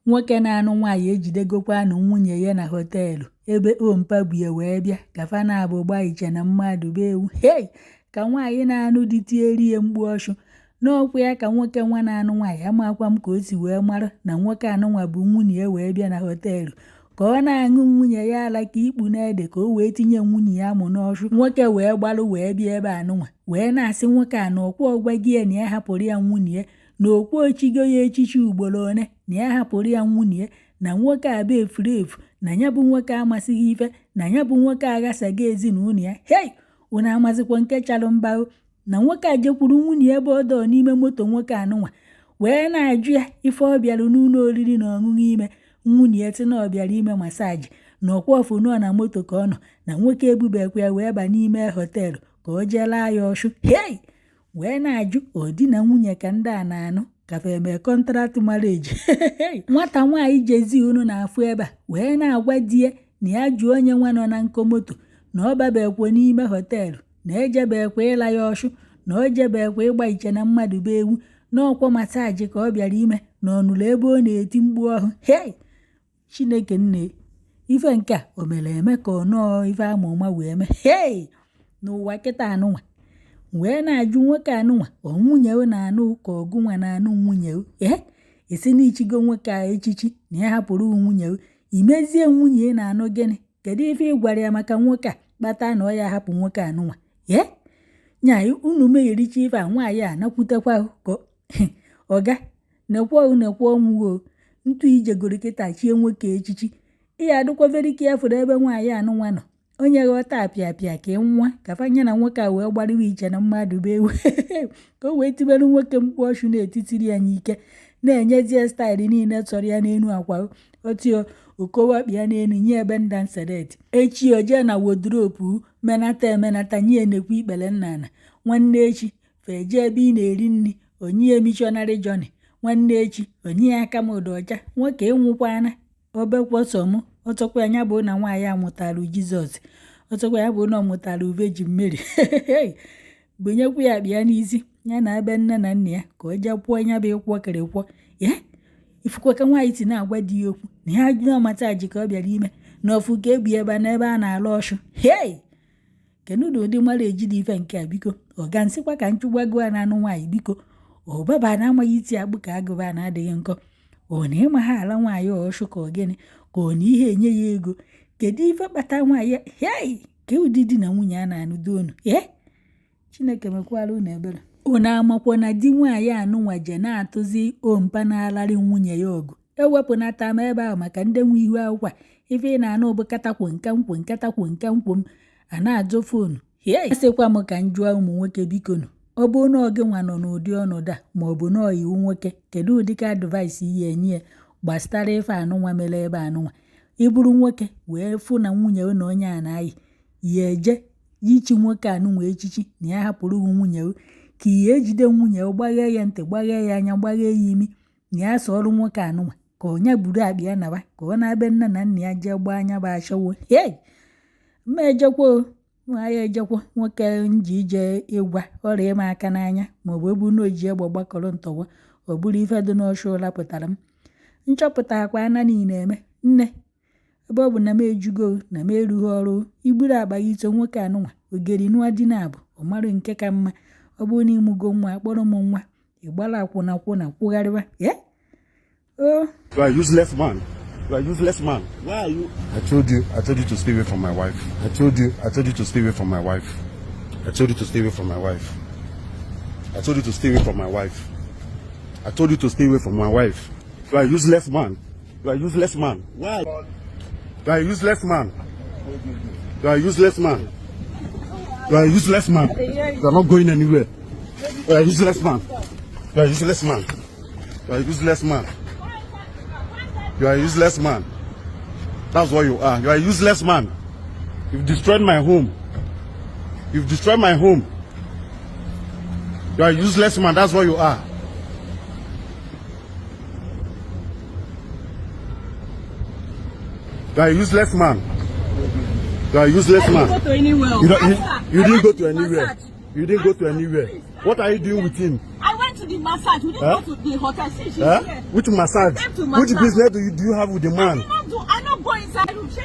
nwoke na-anụ nwaanyị ejidegokwa na nwunye ya na họteelụ ebe ompa bu ya wee bịa ka fa na-abụ gba iche na mmadụ be ewu hei ka nwaanyị na-anụ di tieri ya mgbu ọchụ n'ọkwa ya ka nwoke nwa na-anụ nwaanyị amakwa m ka o si wee mara na nwoke anụnwa bụ nwunye ya wee bịa na họteelụ ka ọ na-aṅụ nwunye ya ala ka ikpu na-ede ka o wee tinye nwunye ya mụ n'ọchụ nwoke wee gbalụ wee bịa ebe anụnwa wee na-asị nwoke a na ọkwa ọgwa gị ya na ya hapụrụ ya nwunye ya na okwu ochigo ya echichi ugboro one na ya hapụrụ ya nwunye ya na nwoke a bụ efuru efu na ya bụ nwoke amasịghị ife na ya bụ nwoke aghasaghị ezinụlọ ya hei unu amazịkwa nke chalụ mba na nwoke a jekwuru nwunye ebe ọ dọọ n'ime moto nwoke anụnwa wee na-ajụ ya ife ọ bịara n'ụlọ oriri na ọṅụṅụ ime nwunye ya sị na ọ bịara ime masaji na ọkwa ọfụ nọ na moto ka ọ nọ na nwoke ebubekwa ya wee ba n'ime họteelụ ka o jee laa ya ọchụ hei wee na-ajụ ụdị na nwunye ka ndị a na-anụ kafa eme kọntraktị mareji nwata nwaanyị jezi unu na-afụ ebe a wee na-agwa di ya na ya jụọ onye nwa nọ na nkomoto na ọ babekwe n'ime họteelụ na ejebekwe ịla ya ọchụ na o jebekwe ịgba iche na mmadụ be ewu na ọkwa masaji ka ọ bịara ime na ọnụlụ ebe ọ na-eti mgbu ọhụ hei Chineke nne ife nke a o mere eme ka ọ nọọ ife ama ụma wee mee hei n'ụwa kịta anụnwa wee na-ajụ nwoke anụnwa ọ nwunye na-anụ ka ọgụnwa na-anụ nwunye esi n'ichigo nwoke a echichi na ya hapụrụ nwunye imezie nwunye na-anụ gịnị kedu ife ị gwara ya maka nwoke a kpata na ọ ya hapụ nwoke anụnwa nya unu meghericha ife a nwaanyị a nakwutekwa ka ọga nekwa ọnwụgo ntụ ijegoro kịta chie nwoke echichi ya adịkwa veri ka ya fụrụ ebe nwaanyị anụnwa nọ onye ghọta apịapịa ka nwa ka fanye na nwoke a wee gbarịwa iche na mmadụ be ewu ka o wee tibere nwoke mkpu ọchụ na-etitiri ya n'ike na-enyezie staịlụ niile chọrọ ya n'elu akwa otu okowakpịa n'elu nye ebe nda nsedeti echi oje na wodropu emenata nye nekwa ikpere nnana nwanne echi feje ebe ị na-eri nri onye mishonarị joni nwanne echi onye aka m ụda ọcha nwoke ịnwụkwana obekwọsọm ọtọkwa anya bụ na nwaanyị amụtara Jizọs ọtọkwa ya bụ na ọ mụtara Virgin Mary bunyekwa ya bịa n'isi ya na ebe nne na nna ya ka o jee kwụọ nya bụ ịkwọ kerekwọ ifukwa ka nwaanyị si na-agwa di ya okwu na ya jụ ọmata ji ka ọ bịara ime na ofu ka ebi ebe n'ebe a na-alụ ọchụ kedu ụdị mara ejide ife nke a biko ọ ga nsịkwa ka nchụgbago a na-anụ nwaanyị biko ọbaba na-amaghị iti agbụ ka agụba na-adịghị nkọ ọ na ịma ha ala nwaanyị ọchụ ka ọ gịnị ka ọ na ihe enye ya ego kedu ife kpata nwaanyị ka ụdị di na nwunye a na-anụdo unu Chineke mekwara unu ebere unu amakwa na di nwaanyị anụnwa je na-atụzi ompa na-alarị nwunye ya ọgụ ewepụnata m ebe ahụ maka ndị nwe ihu akwụkwọ ife ị na-anụ bụ nkatakwo m a na-ajụ fonu asịkwa m ka m jụọ ụmụ nwoke biko nụ ọ bụ na oge nwa nọ n'ụdị ọnọdụ a ma ọ bụ na iwu nwoke kedu ụdị ka advaịsị ihe enye ya gbasara ife anụnwa mere ebe anụnwa ịbụrụ nwoke wee fụ na nwunye na onye a na-ayị ya eje yichi nwoke anụnwa echichi na ya hapụrụ nwunye ka ihe ejide nwunye gbaghee ya ntị gbaghee ya anya gbaghee ya imi na ya sọọrụ nwoke anụnwa ka onye buru akpa ya naba ka ọ na-abịa nne na nna ya jee gbaa anya bụ achọwo mma ejekwa nwaanyị ejekwa nwoke nji ije ịgwa ọrịa ịma aka n'anya maọbụ ebu na oji egbe gbakọrọ ntọwa ọ bụrụ ife dị n'ọchụ ụla pụtara m nchọpụta akwa ana niile eme nne ebe ọ bụ na m ejugo na m erughị ọrụ igburu agbaghị ito nwoke anụnwa ogeri nụa di na abụ ọ mara nke ka mma ọ bụrụ na ịmụgo nwa akpọrọ m nwa ịgbara akwụna kwụgharịwa You are a useless man. You are a useless man. Why are you? I told you to stay away from my wife. I told you to stay away from my wife. I told you to stay away from my wife. I told you to stay away from my wife. I told you to stay away from my wife. You are a useless man. You are a useless man. Why? You are a useless man. You are a useless man. You are a useless man. You are not going anywhere. You are a useless man. You are a useless man. You are a useless man. You are a useless man. That's what you are. You are a useless man. You've destroyed my home. You've destroyed my home. You are a useless man. That's what you are. You are a useless man. You are a useless man. You didn't go to anywhere. You didn't go to anywhere. What are you doing with him? I went to the massage. We didn't go to the hotel. See, she's here. Which massage? Which business do you have with the man? I not go inside room.